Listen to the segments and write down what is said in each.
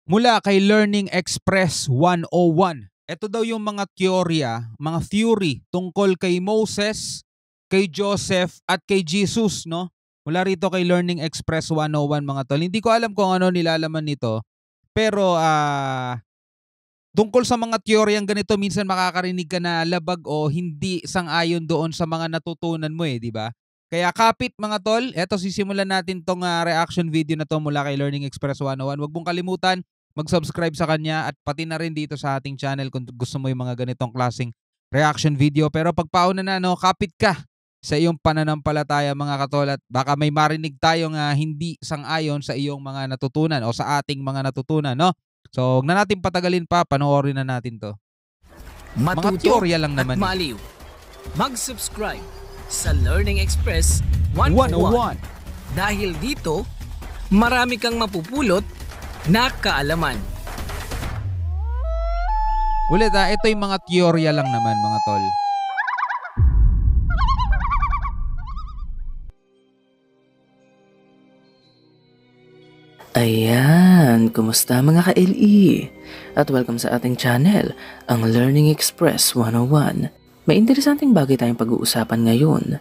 Mula kay Learning Express 101. Ito daw yung mga teorya, mga theory tungkol kay Moses, kay Joseph at kay Jesus, no? Mula rito kay Learning Express 101 mga tol. Hindi ko alam kung ano nilalaman nito, pero tungkol sa mga teoryang ganito minsan makakarinig ka na labag o hindi sang-ayon doon sa mga natutunan mo di ba? Kaya kapit mga tol, eto sisimulan natin tong reaction video na to mula kay Learning Express 101. Huwag mong kalimutan mag-subscribe sa kanya at pati na rin dito sa ating channel kung gusto mo yung mga ganitong klaseng reaction video. Pero pagpauna na kapit ka sa iyong pananampalataya mga katol at baka may marinig tayong hindi sang-ayon sa iyong mga natutunan o sa ating mga natutunan, no? So, huwag na natin patagalin pa, panoorin na natin to. Mga teorya lang naman. Maliw. Mag-subscribe sa Learning Express 101. Dahil dito, marami kang mapupulot na kaalaman. Ulit ito yung mga teorya lang naman mga tol. Ayan, kumusta mga ka-LE? At welcome sa ating channel, ang Learning Express 101. May interesanteng bagay tayong pag-uusapan ngayon.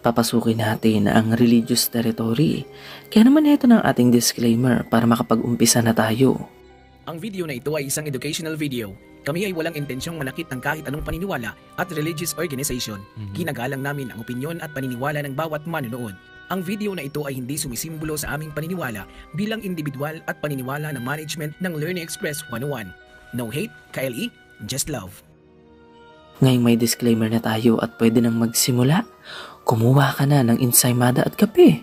Papasukin natin ang religious territory. Kaya naman ito ng ating disclaimer para makapag-umpisa na tayo. Ang video na ito ay isang educational video. Kami ay walang intensyong manakit ng kahit anong paniniwala at religious organization. Ginagalang namin ang opinyon at paniniwala ng bawat manunood. Ang video na ito ay hindi sumisimbolo sa aming paniniwala bilang individual at paniniwala ng management ng Learning Express 101. No hate, KLE, just love. Ngayong may disclaimer na tayo at pwede nang magsimula, kumuha ka na ng ensaymada at kape.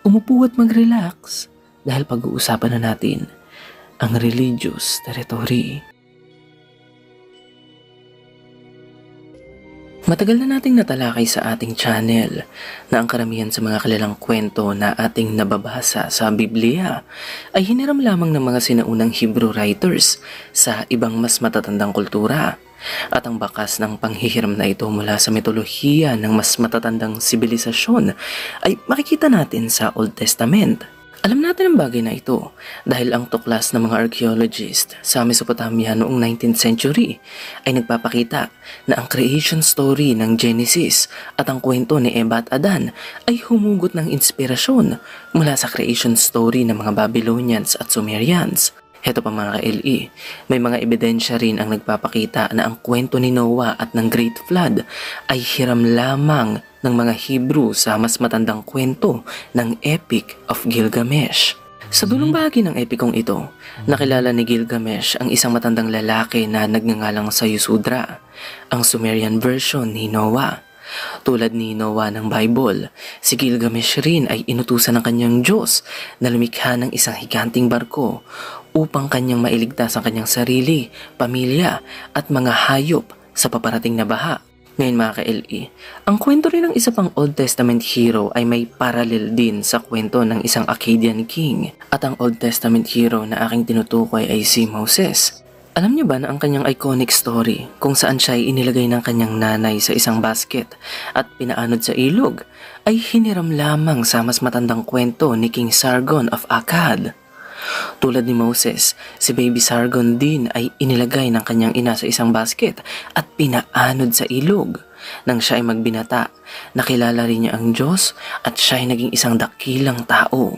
Umupo at mag-relax dahil pag-uusapan na natin ang religious territory. Matagal na nating natalakay sa ating channel na ang karamihan sa mga kilalang kwento na ating nababasa sa Biblia ay hiniram lamang ng mga sinaunang Hebrew writers sa ibang mas matatandang kultura. At ang bakas ng panghihiram na ito mula sa mitolohiya ng mas matatandang sibilisasyon ay makikita natin sa Old Testament. Alam natin ang bagay na ito dahil ang tuklas ng mga archaeologist sa Mesopotamia noong 19th century ay nagpapakita na ang creation story ng Genesis at ang kwento ni Eva at Adan ay humugot ng inspirasyon mula sa creation story ng mga Babylonians at Sumerians. Heto pa mga ka-LE, may mga ebidensya rin ang nagpapakita na ang kwento ni Noah at ng Great Flood ay hiram lamang ng mga Hebrew sa mas matandang kwento ng Epic of Gilgamesh. Sa dulong bahagi ng epikong ito, nakilala ni Gilgamesh ang isang matandang lalaki na nagngangalang Sayusudra, ang Sumerian version ni Noah. Tulad ni Noah ng Bible, si Gilgamesh rin ay inutusan ng kanyang Diyos na lumikha ng isang higanting barko upang kanyang mailigtas ang kanyang sarili, pamilya at mga hayop sa paparating na baha. Ngayon mga ka-LE, ang kwento rin ng isa pang Old Testament hero ay may parallel din sa kwento ng isang Akkadian king. At ang Old Testament hero na aking tinutukoy ay si Moses. Alam niyo ba na ang kanyang iconic story kung saan siya ay inilagay ng kanyang nanay sa isang basket at pinaanod sa ilog ay hiniram lamang sa mas matandang kwento ni King Sargon of Akkad. Tulad ni Moses, si Baby Sargon din ay inilagay ng kanyang ina sa isang basket at pinaanod sa ilog. Nang siya ay magbinata, nakilala rin niya ang Diyos at siya ay naging isang dakilang tao.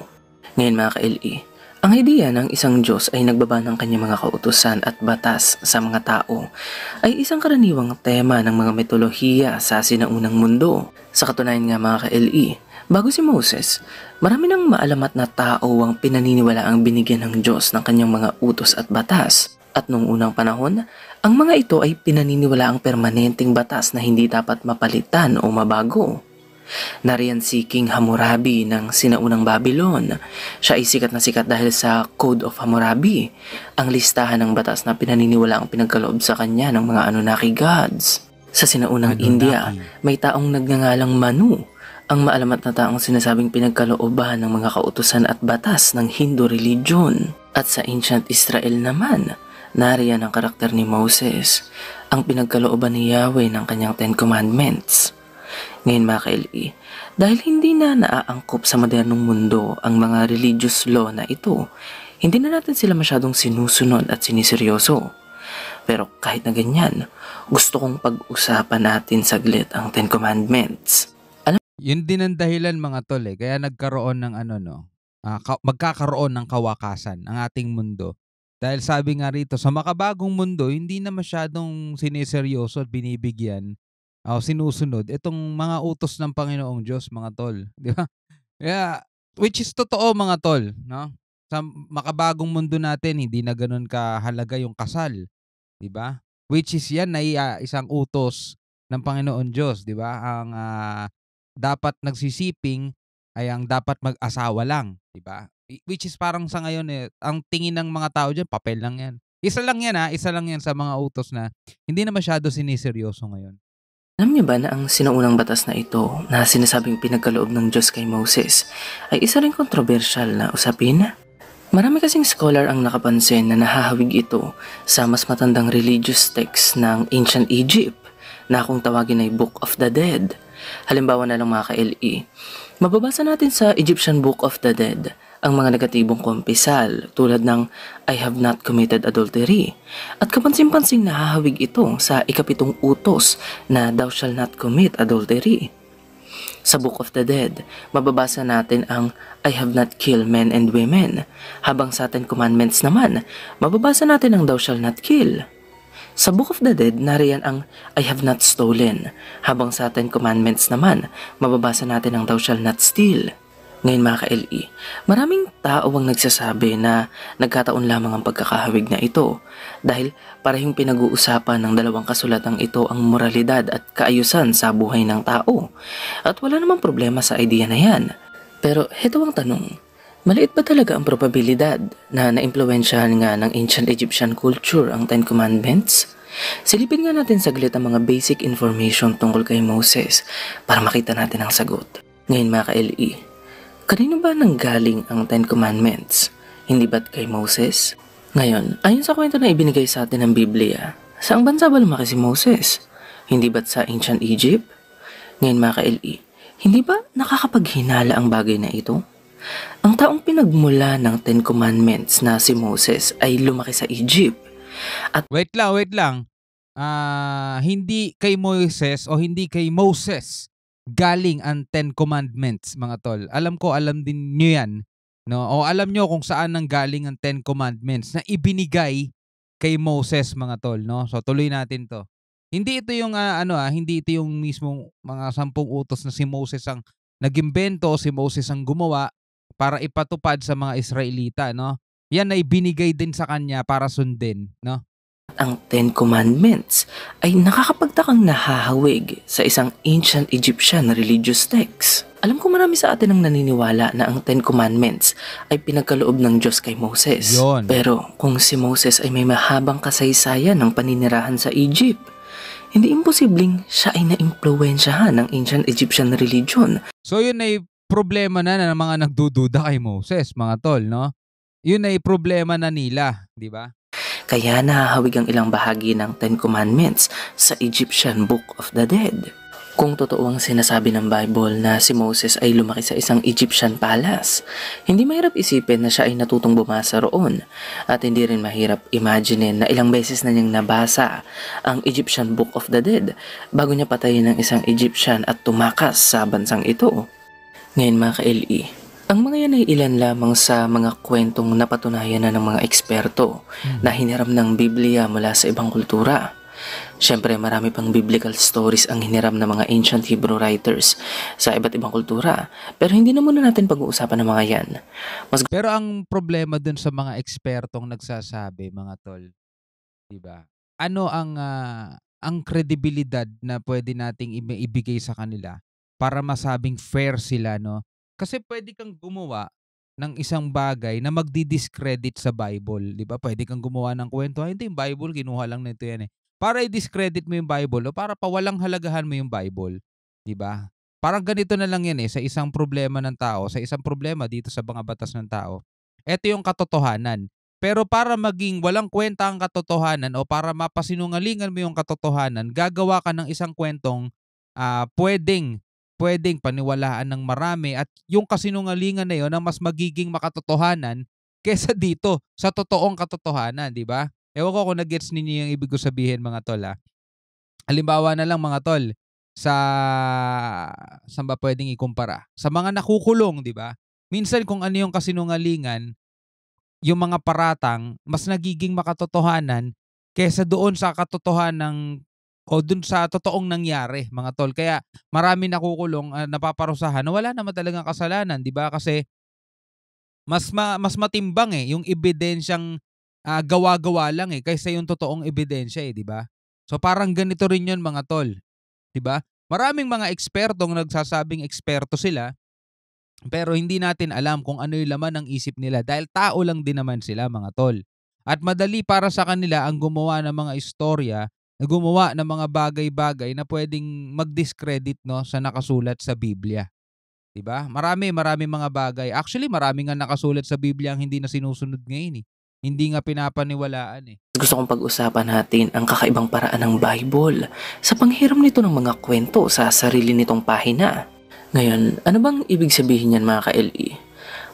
Ngayon mga ka-LE, ang ideya ng isang Diyos ay nagbaba ng kanyang mga kautusan at batas sa mga tao ay isang karaniwang tema ng mga mitolohiya sa sinaunang mundo. Sa katunayan nga mga ka-LE, bago si Moses, marami ng maalamat na tao ang pinaniniwala ang binigyan ng Diyos ng kanyang mga utos at batas. At noong unang panahon, ang mga ito ay pinaniniwala ang permanenteng batas na hindi dapat mapalitan o mabago. Nariyan si King Hammurabi ng sinaunang Babylon. Siya ay sikat na sikat dahil sa Code of Hammurabi, ang listahan ng batas na pinaniniwala ang pinagkaloob sa kanya ng mga Anunnaki gods. Sa sinaunang India, may taong nagngangalang Manu, ang maalamat na taong sinasabing pinagkalooban ng mga kautusan at batas ng Hindu religion. At sa ancient Israel naman, nariyan ang karakter ni Moses, ang pinagkalooban ni Yahweh ng kanyang 10 Commandments. Ngayon mga ka-LE, dahil hindi na naaangkop sa modernong mundo ang mga religious law na ito, Hindi na natin sila masyadong sinusunod at siniseryoso. Pero kahit na ganyan, gusto kong pag-usapan natin saglit ang Ten Commandments. Yun din ang dahilan mga tol kaya nagkaroon ng magkakaroon ng kawakasan ang ating mundo. Dahil sabi nga rito, sa makabagong mundo, hindi na masyadong siniseryoso at binibigyan o sinusunod itong mga utos ng Panginoong Diyos, mga tol. Di ba? Kaya, which is totoo mga tol, no? Sa makabagong mundo natin, hindi na ganun kahalaga yung kasal. Di ba? Which is yan ay isang utos ng Panginoon Diyos, di ba? Ang dapat nagsisiping ay ang dapat mag-asawa lang, di ba? Which is parang sa ngayon ang tingin ng mga tao diyan papel lang yan. Isa lang yan sa mga utos na hindi na masyado siniseryoso ngayon. Alam niyo ba na ang sinaunang batas na ito na sinasabing pinagkaloob ng Diyos kay Moses ay isa ring kontrobersyal na usapin? Marami kasing scholar ang nakapansin na nahahawig ito sa mas matandang religious text ng Ancient Egypt na kung tawagin ay Book of the Dead. Halimbawa na lang mga ka-LE, mababasa natin sa Egyptian Book of the Dead ang mga negatibong kumpisal tulad ng I have not committed adultery at kapansin-pansing nahahawig ito sa ikapitong utos na thou shall not commit adultery. Sa Book of the Dead, mababasa natin ang I have not killed men and women, habang sa Ten Commandments naman, mababasa natin ang thou shall not kill. Sa Book of the Dead, nariyan ang I have not stolen, habang sa Ten Commandments naman, mababasa natin ang thou shall not steal. Ngayon mga ka-LE, maraming tao ang nagsasabi na nagkataon lamang ang pagkakahawig na ito dahil parehong pinag-uusapan ng dalawang kasulatang ito ang moralidad at kaayusan sa buhay ng tao. At wala namang problema sa idea na yan. Pero heto ang tanong, maliit ba talaga ang probabilidad na naimpluwensyahan nga ng ancient Egyptian culture ang Ten Commandments? Silipin nga natin saglit ang mga basic information tungkol kay Moses para makita natin ang sagot. Ngayon mga ka-LE, kanino ba nanggaling ang Ten Commandments? Hindi ba't kay Moses? Ngayon, ayon sa kwento na ibinigay sa atin ng Biblia, saang bansa ba lumaki si Moses? Hindi ba't sa Ancient Egypt? Ngayon mga ka-LE, hindi ba nakakapaghinala ang bagay na ito? Ang taong pinagmula ng Ten Commandments na si Moses ay lumaki sa Egypt. At Wait lang. Hindi kay Moises o hindi kay Moses galing ang Ten Commandments, mga tol. Alam din nyo yan. No? O alam nyo kung saan nang galing ang Ten Commandments na ibinigay kay Moses, mga tol. No? So tuloy natin to. Hindi ito yung hindi ito yung mismong mga 10 utos na si Moses ang nagimbento o si Moses ang gumawa para ipatupad sa mga Israelita, no? Yan ay binigay din sa kanya para sundin, no? ang Ten Commandments ay nakakapagtakang nahahawig sa isang ancient Egyptian religious text. Alam ko marami sa atin ang naniniwala na ang Ten Commandments ay pinagkaloob ng Diyos kay Moses. Yun. Pero kung si Moses ay may mahabang kasaysayan ng paninirahan sa Egypt, hindi imposibleng siya ay naimpluwensyahan ng ancient Egyptian religion. So yun ay problema na ng mga nagdududa kay Moses, mga tol, no? Yun ay problema na nila, di ba? Kaya nahahawig ang ilang bahagi ng Ten Commandments sa Egyptian Book of the Dead. Kung totoo ang sinasabi ng Bible na si Moses ay lumaki sa isang Egyptian palace, hindi mahirap isipin na siya ay natutong bumasa roon at hindi rin mahirap imaginein na ilang beses na niyang nabasa ang Egyptian Book of the Dead bago niya patayin ng isang Egyptian at tumakas sa bansang ito. Ngayon mga ka-LE, ang mga yan ay ilan lamang sa mga kwentong napatunayan na ng mga eksperto na hiniram ng Biblia mula sa ibang kultura. Siyempre marami pang biblical stories ang hiniram ng mga ancient Hebrew writers sa iba't ibang kultura. Pero hindi na muna natin pag-uusapan ng mga yan. Pero ang problema dun sa mga ekspertong nagsasabi, mga tol, diba? Ano ang kredibilidad na pwede nating ibigay sa kanila para masabing fair sila, no? Kasi pwede kang gumawa ng isang bagay na magdi-discredit sa Bible, di ba? Pwede kang gumawa ng kwento, hindi yung Bible, kinuha lang nito yan eh. Para i-discredit mo yung Bible o para pawalang halagahan mo yung Bible, di ba? Parang ganito na lang yan eh, sa isang problema ng tao, sa isang problema dito sa mga batas ng tao. Ito yung katotohanan. Pero para maging walang kwenta ang katotohanan o para mapasinungalingan mo yung katotohanan, gagawa ka ng isang kwentong pwedeng paniwalaan ng marami at yung kasinungalingan na yun na mas magiging makatotohanan kesa dito sa totoong katotohanan, 'di ba? Ewan ko kung na-gets ninyo yung ibig ko sabihin mga tol, Halimbawa na lang mga tol, sa saan ba puwedeng ikumpara? Sa mga nakukulong, 'di ba? Minsan kung ano yung kasinungalingan, yung mga paratang mas nagiging makatotohanan kaysa doon sa katotohanan o dun sa totoong nangyari mga tol. Kaya marami nakukulong, napaparusahan na wala naman talagang kasalanan, 'di ba? Kasi mas matimbang, yung ebidensyang, gawa-gawa lang, kaysa yung totoong ebidensya, 'di ba? So parang ganito rin 'yun mga tol, 'di ba? Maraming mga ekspertong nagsasabing eksperto sila, pero hindi natin alam kung ano yung laman ng isip nila dahil tao lang din naman sila mga tol. At madali para sa kanila ang gumawa ng mga istorya, gumawa ng mga bagay-bagay na pwedeng mag-discredit, no, sa nakasulat sa Biblia. 'Di ba? Marami mga bagay. Actually, marami nga nakasulat sa Biblia ang hindi na sinusunod ngayon, eh. Hindi nga pinapaniwalaan, eh. Gusto kong pag-usapan natin ang kakaibang paraan ng Bible sa panghiram nito ng mga kwento sa sarili nitong pahina. Ngayon, ano bang ibig sabihin niyan mga ka-LE?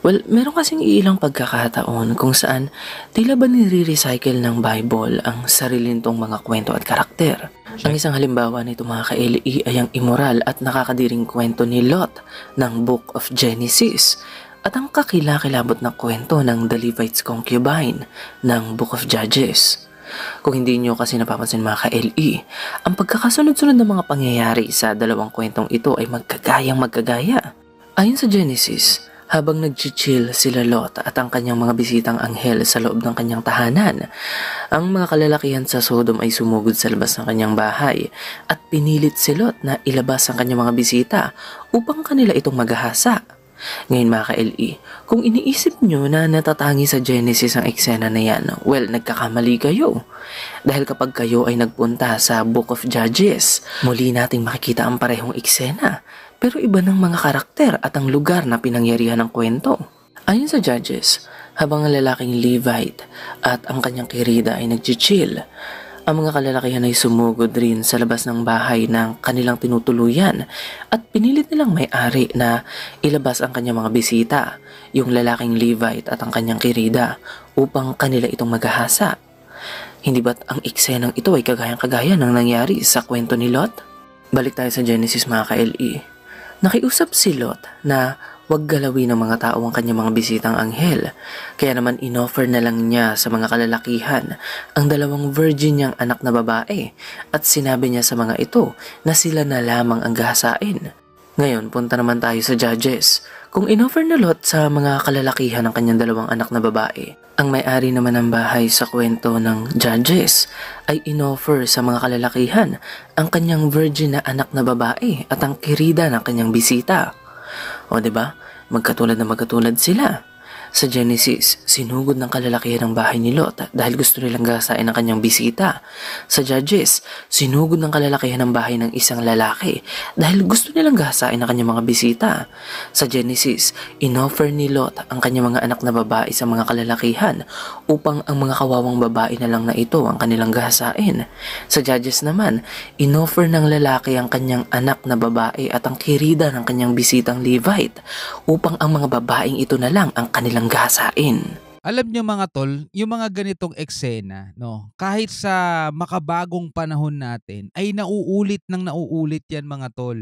Well, meron kasing ilang pagkakataon kung saan tila ba nire-recycle ng Bible ang sarili nitong mga kwento at karakter. Ang isang halimbawa nito mga ka-LE ay ang immoral at nakakadiring kwento ni Lot ng Book of Genesis at ang kakilakilabot na kwento ng The Levite's Concubine ng Book of Judges. Kung hindi nyo kasi napapansin mga ka-LE, ang pagkakasunod-sunod ng mga pangyayari sa dalawang kwentong ito ay magkagaya. Ayon sa Genesis, habang nag-chill sila Lot at ang kanyang mga bisitang anghel sa loob ng kanyang tahanan, ang mga kalalakihan sa Sodom ay sumugod sa labas ng kanyang bahay at pinilit si Lot na ilabas ang kanyang mga bisita upang kanila itong maghahasa. Ngayon mga ka-LE, kung iniisip nyo na natatangi sa Genesis ang eksena na yan, well, nagkakamali kayo. Dahil kapag kayo ay nagpunta sa Book of Judges, muli nating makikita ang parehong eksena, pero iba ng mga karakter at ang lugar na pinangyarihan ng kwento. Ayon sa Judges, habang ang lalaking Levite at ang kanyang kirida ay nag-chill, ang mga kalalakihan ay sumugod rin sa labas ng bahay ng kanilang tinutuluyan at pinilit nilang may-ari na ilabas ang kanyang mga bisita, yung lalaking Levite at ang kanyang kirida, upang kanila itong maghahasa. Hindi ba't ang eksenang ito ay kagayang-kagaya ng nangyari sa kwento ni Lot? Balik tayo sa Genesis mga ka-LE. Nakiusap si Lot na huwag galawin ng mga tao ang kanyang mga bisitang anghel. Kaya naman inoffer na lang niya sa mga kalalakihan ang dalawang virgin niyang anak na babae at sinabi niya sa mga ito na sila na lamang ang gahasain. Ngayon, punta naman tayo sa Judges. Kung inoffer na Lot sa mga kalalakihan ang kanyang dalawang anak na babae, ang may-ari naman ng bahay sa kwento ng Judges ay inoffer sa mga kalalakihan ang kanyang virgin na anak na babae at ang kirida ng kanyang bisita. O diba? Magkatulad sila. Sa Genesis, sinugod ng kalalakihan ng bahay ni Lot dahil gusto nilang gasain ang kanyang bisita. Sa Judges, sinugod ng kalalakihan ng bahay ng isang lalaki dahil gusto nilang gasain ang kanyang mga bisita. Sa Genesis, inoffer ni Lot ang kanyang mga anak na babae sa mga kalalakihan upang ang mga kawawang babae na lang na ito ang kanilang gasain. Sa Judges naman, inoffer ng lalaki ang kanyang anak na babae at ang kirida ng kanyang bisitang Levite upang ang mga babaeng ito na lang ang kanilang gasain. Alam niyo mga tol, yung mga ganitong eksena, no, kahit sa makabagong panahon natin ay nauulit yan mga tol,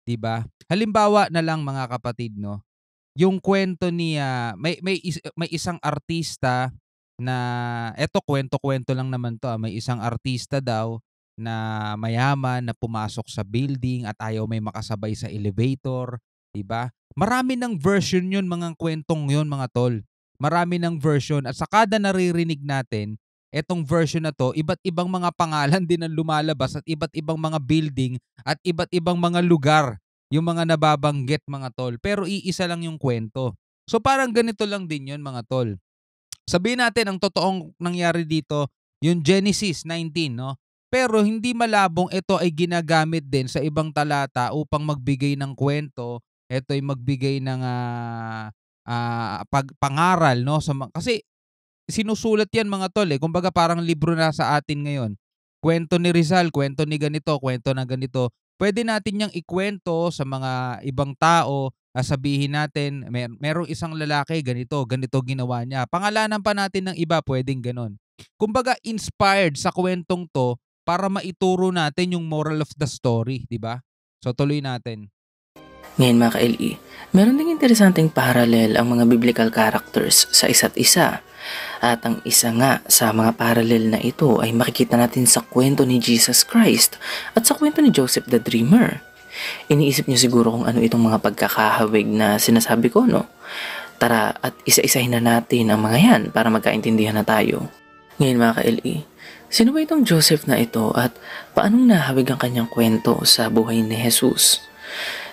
'di ba? Halimbawa na lang mga kapatid, no, yung kwento ni may isang artista na eto kwento-kwento lang naman 'to, may isang artista daw na mayaman na pumasok sa building at ayaw may makasabay sa elevator, 'di ba? Marami ng version yun mga kwentong yun mga tol. Marami ng version at sa kada naririnig natin, etong version na 'to, iba't ibang mga pangalan din ang lumalabas at iba't ibang mga building at iba't ibang mga lugar yung mga nababanggit mga tol. Pero iisa lang yung kwento. So parang ganito lang din yun mga tol. Sabihin natin ang totoong nangyari dito, yung Genesis 19, no? Pero hindi malabong ito ay ginagamit din sa ibang talata upang magbigay ng kwento, ito ay magbigay ng pangaral, no? Kasi sinusulat yan mga tol, eh. Kumbaga parang libro na sa atin ngayon. Kwento ni Rizal, kwento ni ganito, kwento na ganito. pwede natin niyang ikwento sa mga ibang tao, sabihin natin merong isang lalaki ganito, ganito ginawa niya. Pangalanan pa natin ng iba, puwedeng gano'n. Kumbaga inspired sa kuwentong 'to para maituro natin yung moral of the story, 'di ba? So tuloy natin. Ngayon mga ka-LE, meron ding interesanteng parallel ang mga biblical characters sa isa't isa. At ang isa nga sa mga parallel na ito ay makikita natin sa kwento ni Jesus Christ at sa kwento ni Joseph the Dreamer. Iniisip niyo siguro kung ano itong mga pagkakahawig na sinasabi ko, no? Tara at isa-isahin na natin ang mga yan para magkaintindihan na tayo. Ngayon mga ka-LE, sino ba itong Joseph na ito at paanong nahawig ang kanyang kwento sa buhay ni Jesus?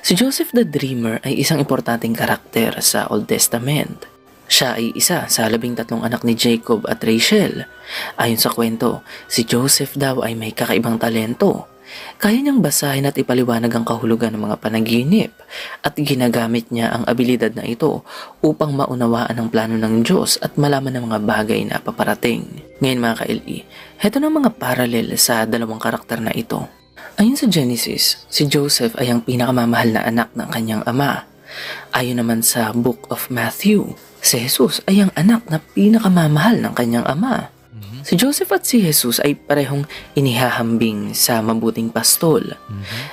Si Joseph the Dreamer ay isang importanteng karakter sa Old Testament. Siya ay isa sa 13 anak ni Jacob at Rachel. Ayon sa kwento, si Joseph daw ay may kakaibang talento. Kaya niyang basahin at ipaliwanag ang kahulugan ng mga panaginip at ginagamit niya ang abilidad na ito upang maunawaan ang plano ng Diyos at malaman ang mga bagay na paparating. Ngayon mga ka-LE, heto na mga parallel sa dalawang karakter na ito. Ayon sa Genesis, si Joseph ay ang pinakamamahal na anak ng kanyang ama. Ayon naman sa Book of Matthew, si Jesus ay ang anak na pinakamamahal ng kanyang ama. Si Joseph at si Jesus ay parehong inihahambing sa mabuting pastol.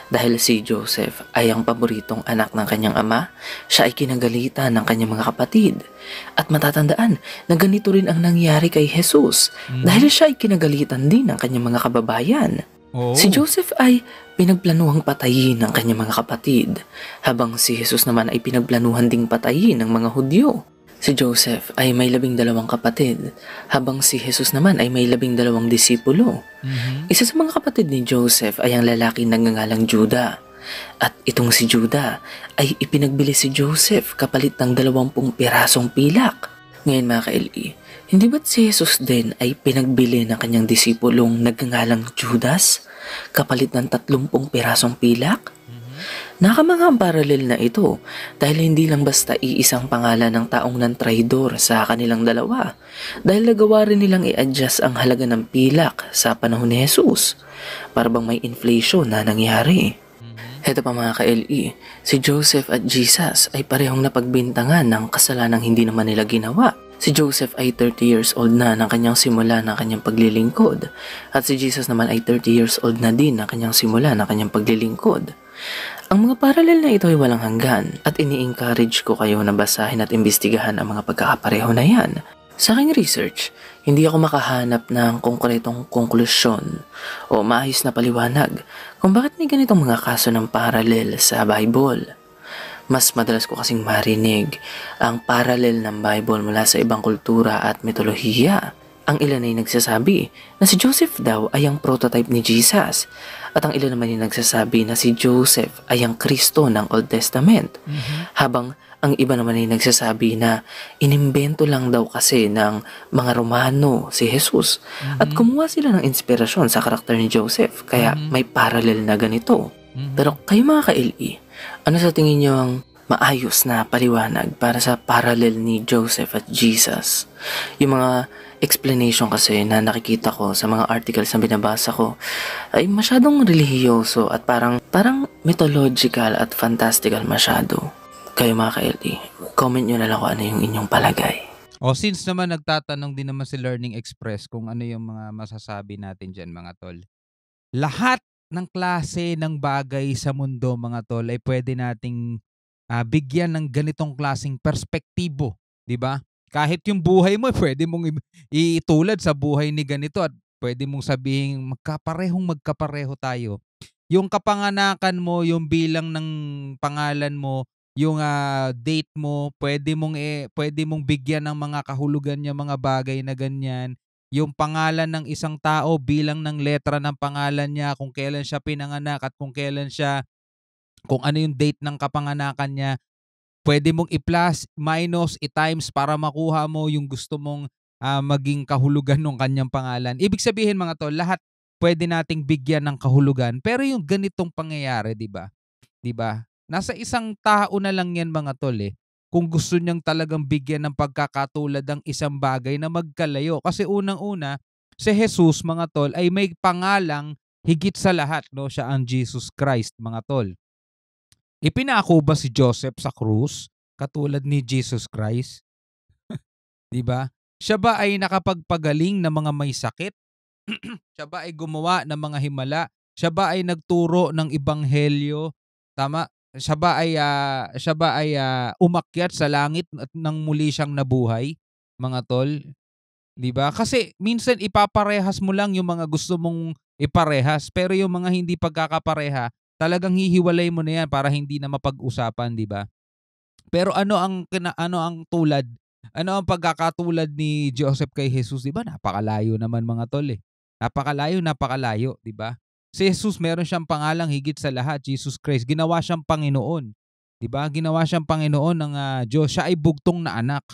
Dahil si Joseph ay ang paboritong anak ng kanyang ama, siya ay kinagalitan ng kanyang mga kapatid. At matatandaan na ganito rin ang nangyari kay Jesus dahil siya ay kinagalitan din ng kanyang mga kababayan. Oh. Si Joseph ay pinagplanuhang patayin ng kanyang mga kapatid, habang si Jesus naman ay pinagplanuhan ding patayin ng mga Hudyo. Si Joseph ay may 12 kapatid, habang si Jesus naman ay may 12 disipulo. Isa sa mga kapatid ni Joseph ay ang lalaking nagngangalang Juda. At itong si Juda ay ipinagbili si Joseph kapalit ng 20 pirasong pilak. Ngayon mga ka-LE, hindi ba't si Jesus din ay pinagbili ng kanyang disipulong nagngangalang Judas kapalit ng 30 pirasong pilak? Nakamangha ang paralel na ito dahil hindi lang basta iisang pangalan ng taong nantraidor sa kanilang dalawa, dahil nagawa rin nilang i-adjust ang halaga ng pilak sa panahon ni Jesus para bang may inflation na nangyari. Heto pa mga ka-LE, si Joseph at Jesus ay parehong napagbintangan ng kasalanang hindi naman nila ginawa. Si Joseph ay 30 years old na ng kanyang simula ng kanyang paglilingkod, at si Jesus naman ay 30 years old na din ng kanyang simula ng kanyang paglilingkod. Ang mga paralel na ito ay walang hanggan at ini-encourage ko kayo na basahin at imbestigahan ang mga pagkakapareho na yan. Sa aking research, hindi ako makahanap ng konkretong konklusyon o maayos na paliwanag kung bakit may ganitong mga kaso ng paralel sa Bible. Mas madalas ko kasing marinig ang paralel ng Bible mula sa ibang kultura at mitolohiya. Ang ilan ay nagsasabi na si Joseph daw ay ang prototype ni Jesus, at ang ilan naman ay nagsasabi na si Joseph ay ang Kristo ng Old Testament. Habang ang iba naman ay nagsasabi na inimbento lang daw kasi ng mga Romano si Jesus at kumuha sila ng inspirasyon sa karakter ni Joseph, kaya may parallel na ganito. Pero kayo mga ka-LE, ano sa tingin niyo ang maayos na paliwanag para sa parallel ni Joseph at Jesus? Yung mga explanation kasi na nakikita ko sa mga articles na binabasa ko ay masyadong relihiyoso at parang mythological at fantastical masyado. Kayo mga ka-LE, comment nyo na lang kung ano yung inyong palagay. O since naman nagtatanong din naman si Learning Express kung ano yung mga masasabi natin dyan mga tol. Lahat ng klase ng bagay sa mundo mga tol ay pwede nating bigyan ng ganitong klaseng perspektibo, 'di ba? Kahit yung buhay mo pwede mong itulad sa buhay ni ganito at pwede mong sabihin magkapareho tayo. Yung kapanganakan mo, yung bilang ng pangalan mo, yung date mo, pwede mong bigyan ng mga kahulugan yung mga bagay na ganyan. Yung pangalan ng isang tao bilang ng letra ng pangalan niya, kung kailan siya pinanganak at kung ano yung date ng kapanganakan niya, pwede mong i-plus, minus, i-times para makuha mo yung gusto mong maging kahulugan ng kanyang pangalan. Ibig sabihin mga tol, lahat pwede nating bigyan ng kahulugan. Pero yung ganitong pangyayari, 'di ba? 'Di ba? Nasa isang tao na lang 'yan mga tol eh. Kung gusto niyang talagang bigyan ng pagkakatulad ang isang bagay na magkalayo. Kasi unang-una, si Jesus mga tol ay may pangalang higit sa lahat, no, siya ang Jesus Christ, mga tol. Ipinako ba si Joseph sa krus katulad ni Jesus Christ? 'Di ba? Siya ba ay nakapagpagaling ng mga may sakit? Siya ba ay gumawa ng mga himala? Siya ba ay nagturo ng ebanghelyo? Tama? Siya ba ay umakyat sa langit at nang muli siyang nabuhay, mga tol? 'Di ba? Kasi minsan ipaparehas mo lang yung mga gusto mong iparehas, pero yung mga hindi pagkakapareha, talagang hihiwalay mo na yan para hindi na mapag-usapan, 'di ba? Pero ano ang tulad? Ano ang pagkakatulad ni Joseph kay Jesus, 'di ba? Napakalayo naman, mga tol, eh. Napakalayo, 'di ba? Si Jesus meron siyang pangalang higit sa lahat, Jesus Christ. Ginawa siyang Panginoon, 'di ba? Ginawa siyang Panginoon ng Diyos. Siya ay bugtong na anak.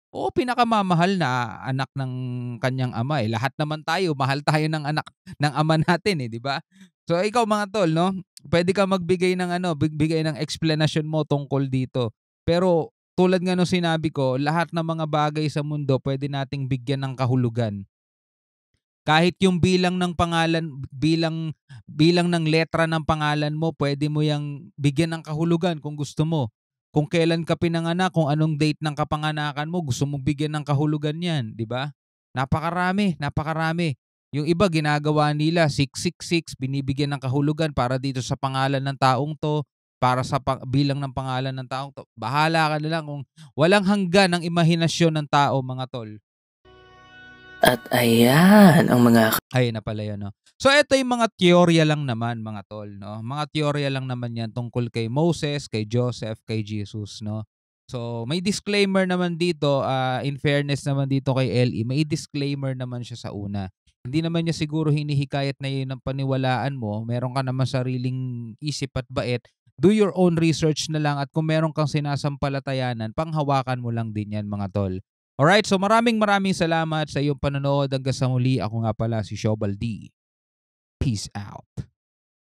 Oo, pinakamamahal na anak ng kanyang ama, eh. Lahat naman tayo, mahal tayo ng anak ng ama natin, eh, 'di ba? So ikaw, mga tol, no, pwede ka magbigay ng bigay ng explanation mo tungkol dito. Pero tulad nga nung sinabi ko, lahat ng mga bagay sa mundo pwede nating bigyan ng kahulugan. Kahit yung bilang ng pangalan, bilang ng letra ng pangalan mo, pwede mo yang bigyan ng kahulugan kung gusto mo. Kung kailan ka pinanganak, kung anong date ng kapanganakan mo, gusto mong bigyan ng kahulugan 'yan, 'di ba? Napakarami, napakarami. Yung iba ginagawa nila 666, binibigyan ng kahulugan para dito sa pangalan ng taong 'to, para sa bilang ng pangalan ng taong 'to. Bahala ka na lang, kung walang hanggan ang imahinasyon ng tao, mga tol. At ayan ang mga Ayun na pala yun, 'no. So eto yung mga teorya lang naman, mga tol, 'no. Mga teorya lang naman 'yan tungkol kay Moses, kay Joseph, kay Jesus, 'no. So may disclaimer naman dito, in fairness naman dito kay LE, may disclaimer naman siya sa una. Hindi naman niya siguro hinihikayat na yun ang paniwalaan mo, meron ka naman sariling isip at bait. Do your own research na lang, at kung meron kang sinasampalatayanan, panghawakan mo lang din 'yan, mga tol. Alright, so maraming salamat sa iyong panonood. Hanggang sa muli, ako nga pala si Shobal D. Peace out.